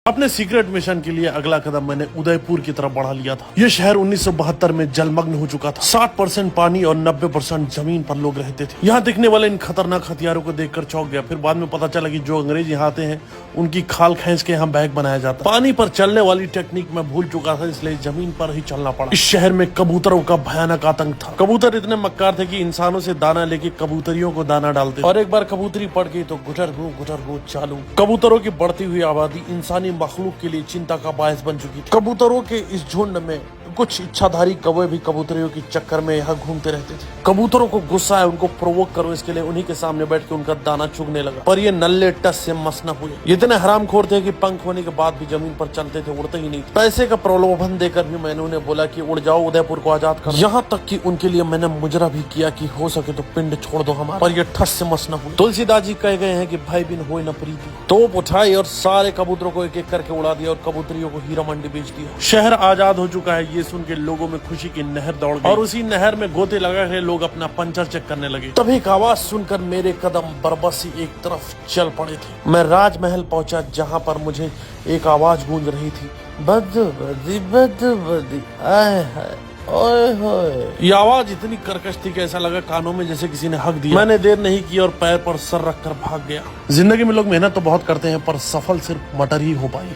अपने secret mission के लिए अगला कदम मैंने उदयपुर की तरफ बढ़ा लिया था। यह शहर 1972 में जलमग्न हो चुका था। 60% पानी और 90% जमीन पर लोग रहते थे। यहाँ दिखने वाले इन खतरनाक हथियारों को देखकर चौंक गया। फिर बाद में पता चला कि जो अंग्रेज यहाँ आते हैं उनकी खाल खींच के यहाँ बैग बनाया जाता। पानी पर चलने वाली टेक्निक मैं भूल चुका था, इसलिए जमीन पर ही चलना पड़ा। इस शहर में कबूतरों का भयानक आतंक था। कबूतर इतने मक्कार थे कि इंसानों से दाना लेके कबूतरियों को दाना डालते, और एक बार कबूतरी पड़ गई तो गुटर गु चालू। कबूतरों की बढ़ती हुई आबादी इंसानी मखलूक के लिए चिंता का बायस बन चुकी थी। कबूतरों के इस झुंड में कुछ इच्छाधारी कौवे भी कबूतरियों के चक्कर में यहाँ घूमते रहते थे। कबूतरों को गुस्सा है, उनको प्रोवोक करो, इसके लिए उन्हीं के सामने बैठ के उनका दाना चुगने लगा। पर ये नल्ले टस से मस न हुए। इतने हरामखोर थे कि पंख होने के बाद भी जमीन पर चलते थे, उड़ते ही नहीं थे। पैसे का प्रलोभन देकर भी मैंने उन्हें बोला कि उड़ जाओ, उदयपुर को आजाद करो। यहाँ तक कि उनके लिए मैंने मुजरा भी किया कि हो सके तो पिंड छोड़ दो हमारा, पर ये ठस से मस न हुए। तुलसीदास जी कह गए हैं कि भाई बिन होए न प्रीति। तोप उठाई और सारे कबूतरों को एक एक करके उड़ा दिया और कबूतरियों को हीरा मंडी बेच दिया। शहर आजाद हो चुका है, ये सुन के लोगों में खुशी की नहर दौड़ गई और उसी नहर में गोते लगा के लोग अपना पंचर चेक करने लगे। तभी एक आवाज सुनकर मेरे कदम बरबसी एक तरफ चल पड़े थे। मैं राजमहल पहुंचा, जहां पर मुझे एक आवाज गूंज रही थी, बदबदी बदबदी आए हाय ओए होए। ये आवाज इतनी कर्कश थी कि ऐसा लगा कानों में जैसे किसी ने हक दिया। मैंने देर नहीं की और पैर पर सर रखकर भाग गया। जिंदगी में लोग मेहनत तो बहुत करते हैं, पर सफल सिर्फ मटर ही हो पाई।